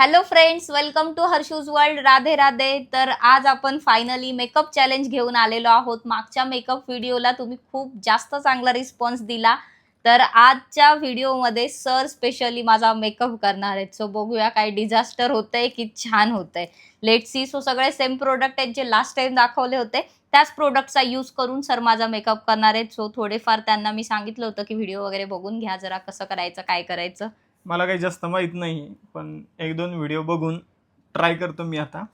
Hello friends, welcome to Harshu's world. Radhe Radhe. तर आज आपण फायनली मेकअप चॅलेंज घेऊन आलेलो आहोत. मागच्या मेकअप व्हिडिओला तुम्ही खूप जास्त चांगला रिस्पॉन्स दिला, तर आजच्या व्हिडिओमध्ये सर स्पेशली माझा मेकअप करणार आहेत. सो बघूया काय डिझास्टर होतंय की छान होतंय. Let see. सो सगळे सेम प्रोडक्ट आहेत जे लास्ट टाइम दाखवले होते, त्याच प्रोडक्टचा यूज करून सर माझा मेकअप करणार आहेत. सो थोडेफार त्यांना मी सांगितलं होतं की व्हिडिओ वगैरे बघून घ्या जरा, कसं करायचं काय करायचं. मला काही जास्त माहित नाही, पण एक दोन व्हिडिओ बघून ट्राय करतो मी आता.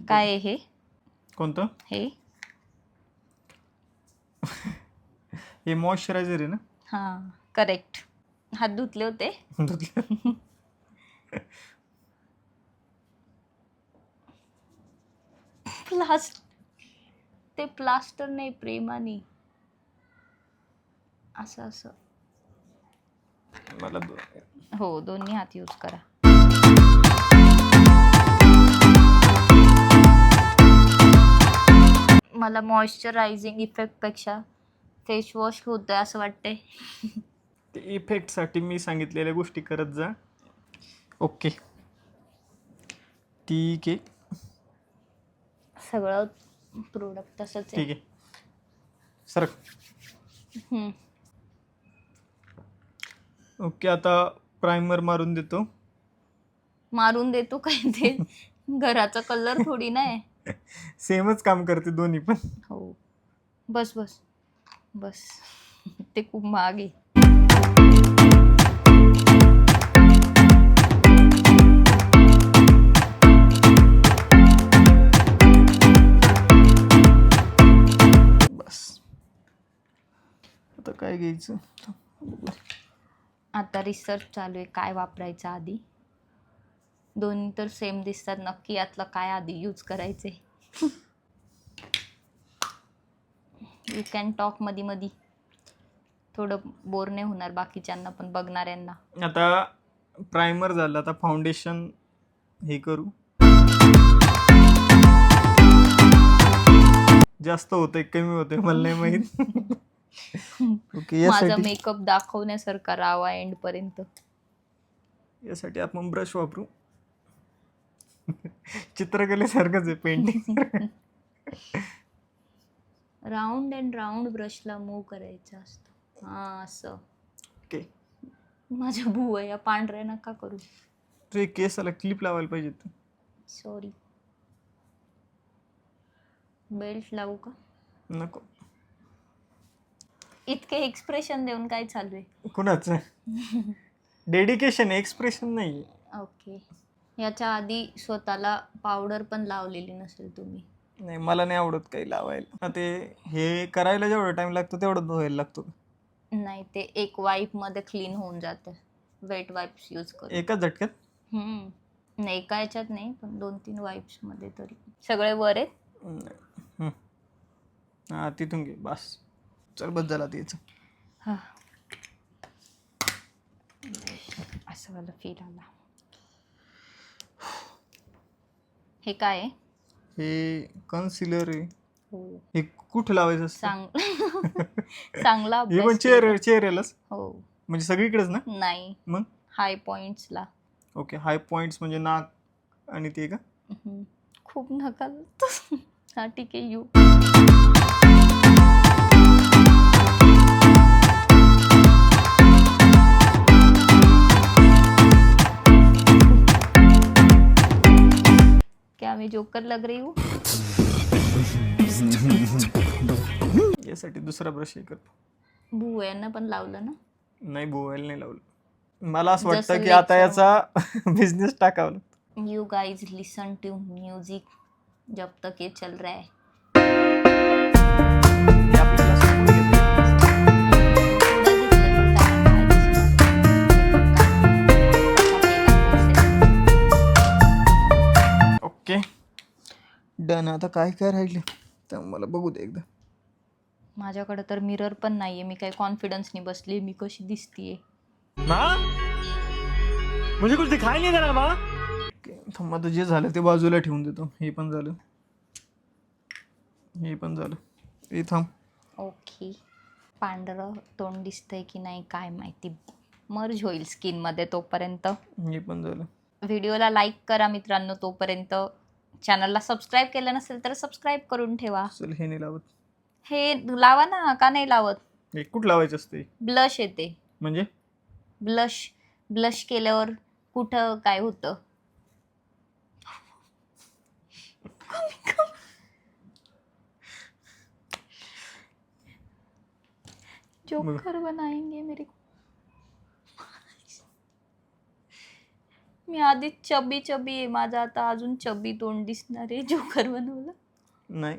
काय आहे हे? कोणतं? हे हे मॉइश्चरायझर आहे ना? हां, करेक्ट. हात धुतले होते. ते प्लास्टर नाही, प्रेमाने असं असं. मला हो, दोन्ही हात यूज करा. मला मॉइश्चरायझिंग इफेक्ट पेक्षा फेस वॉश होतंय असं वाटतंय. ते इफेक्टसाठी मी सांगितलेल्या गोष्टी करत जा. ओके, ठीक आहे. सगळं प्रोडक्ट तसंच आहे. ठीक आहे, सर. ओके, आता प्राइमर मारून देतो. मारून देतो काय? ते घराचा कलर थोडी नाही. सेमच काम करते दोन्ही पण. हो, बस बस बस. ते खूप महाग आहे. बस, आता काय घ्यायचं? आता रिसर्च चालू आहे काय वापरायचं आधी. दोन्ही तर सेम दिसतात, नक्की यातलं काय आधी यूज करायचे. यू कॅन टॉक मधी मधी. थोडं बोर नाही होणार बाकीच्यांना पण, बघणाऱ्यांना. आता प्राइमर झालं, आता फाउंडेशन हे करू. जास्त होतंय कमी होतंय मला नाही माहित. ओके, माझा मेकअप दाखवण्यासारखा रावा एंड पर्यंत. यासाठी आपण ब्रश वापरू. चित्रकलेसारखंच आहे, पेंटिंग. राऊंड अँड राऊंड ब्रशला मूव करायचं असतं. हां, असं. ओके, माझ्या भुवया पांढऱ्या नका करू. तुझे केसाला क्लिप लावायला पाहिजे तू. सॉरी. बेल्ट लावू का? नको. इतके एक्सप्रेशन देऊन काय चालू आहे? कुणाचं? डेडिकेशन, एक्सप्रेशन नाही. ओके. याच्या आधी स्वतःला पावडर पण लावलेली नसेल तुम्ही? नाही, मला नाही आवडत काही लावायला. ते हे करायला जेवढा टाइम लागतो तेवढं धुवायला लागतो. नाही, ते एक वाईप मध्ये क्लीन होऊन जातं. वेट वाईप्स यूज करू. एकाच झटक्यात? नाही, एका याच्यात नाही, पण 2-3 वाईप्स मध्ये तरी. सगळे वर आहेत. हा, तिथून घे बस. चल, बस झाला त्याचं. हा, असं मला फील आला. हे काय आहे? हे कन्सिलर आहे. हो, हे कुठे लावायचं असतं? चांगला हे पण अभ्यास. चेहऱ्यालाच? हो. म्हणजे सगळीकडेच ना? नाही, मग हाय पॉइंट्सला. ओके, हाय पॉइंट्स म्हणजे नाक आणि ते का? खूप नका. हा, ठीक आहे. यू क्या मैं जोकर लग रही हूँ? यासाठी दुसरा ब्रश हे करतो. भुवयांना पण लावलं ना? नाही, बोवायला नाही लावलं. मला असं जसं वाटतं की आता lecture याचा बिझनेस टाकावा लागतो. You guys listen to music जब तक ये चल रहा है. हे आपल्याला समजून घेते. Okay, done. आता काय काय राहिले तर मला बघू दे एकदा. माझ्याकडे तर मिरर पण नाहीये. मी काही कॉन्फिडन्सनी बसली. मी कशी दिसतीये? मुझे कुछ दिखाई नहीं दे रहा माँ. थांब, आता जे झालं ते बाजूला ठेवून देतो. हे पण झालं, हे पण झालं. हे थांब. ओके. पांढरं तोंड दिसतंय की नाही काय माहिती. मर्ज होईल स्किनमध्ये तोपर्यंत. हे पण झालं. व्हिडिओला लाईक करा मित्रांनो तोपर्यंत. चॅनलला सबस्क्राईब केलं नसेल तर सबस्क्राईब करून ठेवा. चल हे नाही लावत. हे लावा ना, का नाही लावत? हे कुठं लावायचं असते? ब्लश येते. म्हणजे ब्लश केल्यावर कुठं काय होतं? जोकर बनाएंगे मेरे को. मी आधीच चबी आहे, माझं आता अजून चबी तोंड दिसणार आहे. जोकर बनवलं नाही.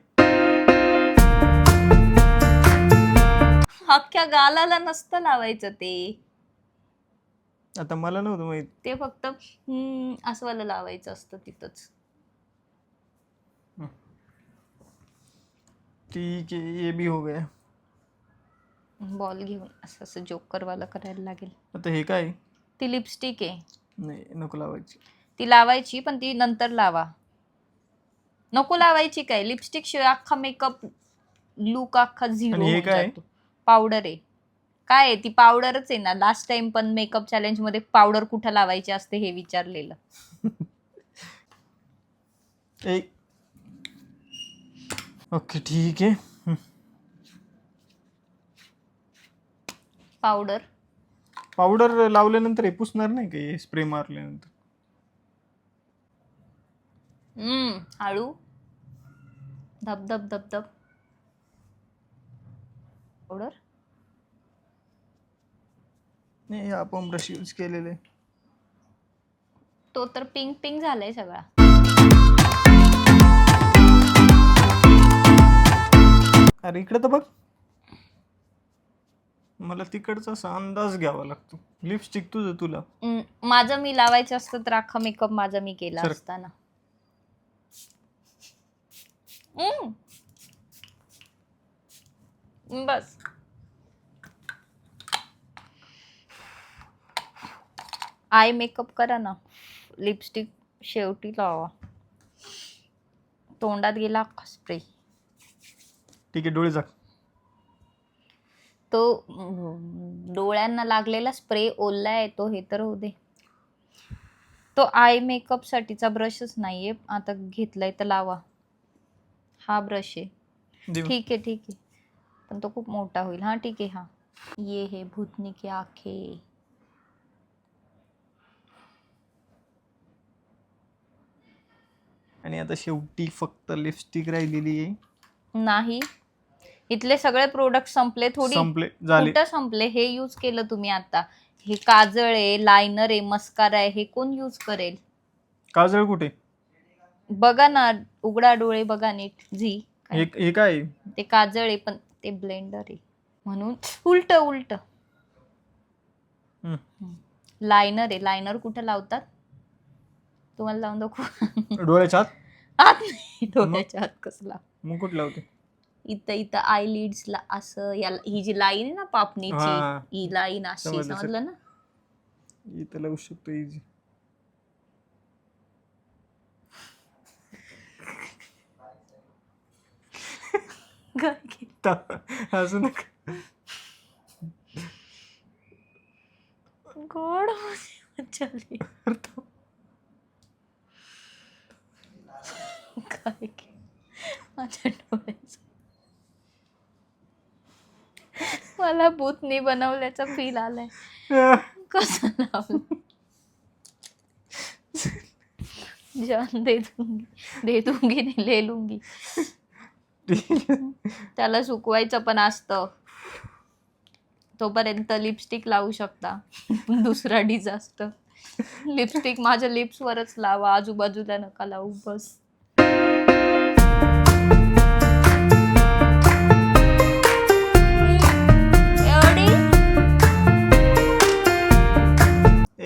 अख्ख्या गालाला नसतं लावायचं ते. आता मला नव्हतं माहित. ते फक्त असं वाला लावायचं असतं तिथंच. ठीक है, ये भी हो गया. बॉल घेऊन असं जोकर वाला करायला लागेल. आता हे काय? ती लिपस्टिक आहे. नाही नको लावायची. ती लावायची पण ती नंतर लावा. नको लावायची काय? लिपस्टिक शिवाय अख्खा मेकअप लुक अख्खा झिरो आणि हे होऊन काय? जातो. पावडर आहे. काय आहे? ती पावडरच आहे ना. लास्ट टाइम पण मेकअप चॅलेंज मध्ये पावडर कुठं लावायची असते हे विचारलेलं. ओके ठीक आहे. पावडर लावल्यानंतर हे पुसणार नाही का? हे स्प्रे मारल्यानंतर. हळू धब धब धब धब. पावडर नाही, आपण ब्रश यूज केलेले. तो तर पिंक पिंक झालाय सगळा. अरे इकडे तर बघ. मला तिकडचा असा अंदाज घ्यावा लागतो. लिपस्टिक तुला. माझं मी लावायचं असतं तर अख्खा मेकअप माझा मी केला असता ना. बस आय मेकअप करा ना. लिपस्टिक शेवटी लावा. तोंडात गेला अख्खा स्प्रे. ठीक आहे, डोळे झाक. तो डोळ्यांना लागलेला स्प्रे ओला आहे तो. हे तर होऊ दे. तो आय मेकअप साठीचा ब्रशच नाहीये. आता घेतलाय तर लावा. हा ब्रश आहे. ठीक आहे पण तो खूप मोठा होईल. हा ठीक आहे. हा ये हे भूतनी की आंखें. आणि आता शेवटी फक्त लिपस्टिक राहिलेली आहे. नाही, इथले सगळे प्रोडक्ट संपले. संपले झाले. कुठं संपले? हे यूज केलं तुम्ही आता. हे काजळ आहे, लायनर आहे, मस्कारा आहे. हे कोण यूज करेल? काजळ कुठे? बघा ना, उघडा डोळे बघा नीट. हे काय? ते काजळ आहे पण ते ब्लेंडर आहे म्हणून उलट. लायनर आहे. लायनर कुठं लावतात? तुम्हाला लावून दाखवू? डोळ्याच्या आत नाही. डोळ्याच्या आत कसला? मग कुठं लावते? इथं आय लिड्सला असं. याला ही जी लाईन आहे ना पापणीची, हा. ही लाईन अशी. समजलं ना? इथं लावू शकतो इझी. असं नका. गोड मजा आली. काय माझ्या डोळ्याचं मला भूतनी बनवल्याचा फील आलाय. कसं लावलं? जान दे दूंगी नाही ले लूंगी. त्याला सुकवायचं पण असतं. तोपर्यंत लिपस्टिक लावू शकता. दुसरा डिझास्टर. लिपस्टिक माझ्या लिप्सवरच लावा, आजूबाजूला नका लावू. बस एवढी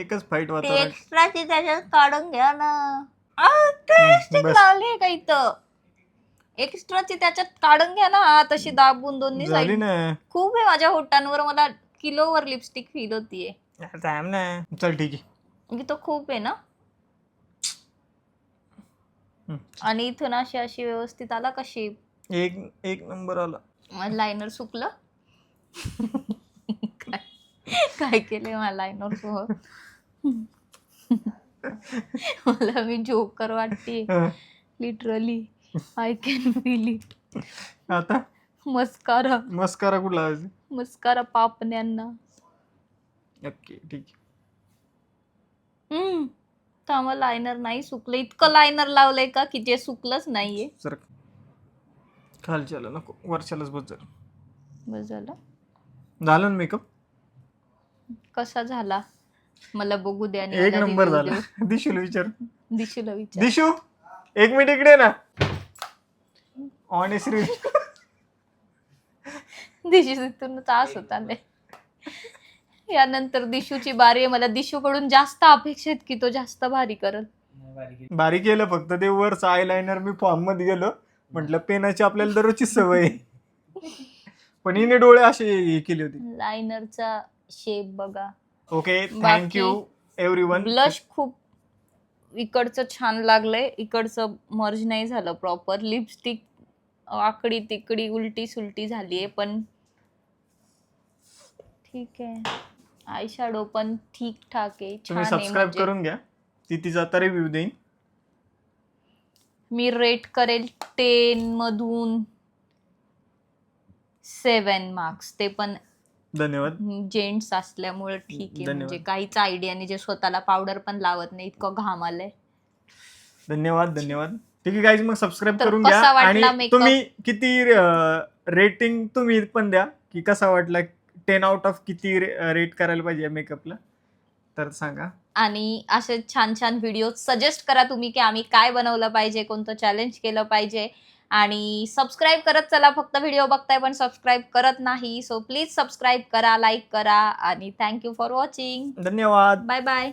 एकच फाईट वाटत. एक्स्ट्राची त्याच्यात काढून घ्या ना. लिपस्टिक लावली का इथं? एक्स्ट्राची त्याच्यात काढून घ्या ना. तशी दाबून दोन्ही झाली साईड. ना. खूप आहे माझ्या होटांवर. मला किलोवर लिपस्टिक फील होतीये. चल ठीक आहे. तो खूप आहे ना. आणि इथून अशी व्यवस्थित आला का शेप? एक नंबर आला. लायनर सुकलं. काय केले मला लायनर सोबत. मला मी जोकर वाटते literally. I can feel it. आता मस्कारा मस्कारा कुठला लावायचा? मस्कारा पापण्यांना. ओके ठीक आहे. तर आम्हाला लायनर नाही सुकलं. इतकं लायनर लावलंय का की जे सुकलंच नाहीये. सर खालच्याला नको, वरच्यालाच बस जरा. बस झालं. झालं ना मेकअप? कसा झाला मला बघू द्या आणि एक मला नंबर review झाला. देऊ. दिशूला विचार. दिशूला विचार. दिशू 1 मिनिट इकडे ना. ऑनेस्टली दिशू तिथून तास होत आले. यानंतर दिशूची बारी आहे. मला दिशूकडून जास्त अपेक्षा आहेत की तो जास्त भारी करल. भारी केलं, फक्त ते वरचं आयलाइनर मी फॉर्म मध्ये गेलो, म्हटलं पेनाची आपल्याला दररोजची सवय आहे. पण हिने डोळे असे हे केले होते. लायनरचा शेप बघा. Okay thank you everyone. ब्लश खूप इकडचं छान लागलंय, इकडचं मर्ज नाही झालं प्रॉपर. लिपस्टिक आकडी तिकडी उलटी सुलटी झालीये पण ठीक आहे. आय शॅडो पण ठीक ठाक आहे, छान तुम्ही आहे. सबस्क्राईब म्हणजे करून घ्या, ती तिचा आता रिव्ह्यू देईन. मी रेट करेल 10 मधून 7 मार्क्स. ते पण धन्यवाद. जेंट्स असल्यामुळे ठीक आहे. धन्यवाद. म्हणजे काहीच आयडिया नाही, जे स्वतःला पावडर पण लावत नाही, इतकं घाम आलंय. धन्यवाद धन्यवाद. ठीक आहे गाईज, मग सबस्क्राईब तर करून कसा घ्या. वाटला आणि makeup? तुम्ही किती रेटिंग तुम्ही पण द्या की कसा वाटला. 10 आउट ऑफ किती रेट करायला पाहिजे मेकअपला तर सांगा. आणि असे छान छान व्हिडिओ सजेस्ट करा तुम्ही की आम्ही काय बनवलं पाहिजे, कोणतं चॅलेंज केलं पाहिजे. आणि सबस्क्राईब करत चला. फक्त व्हिडिओ बघताय पण सबस्क्राईब करत नाही. सो प्लीज सबस्क्राईब करा, लाईक करा आणि थँक्यू फॉर वॉचिंग. धन्यवाद. Bye bye.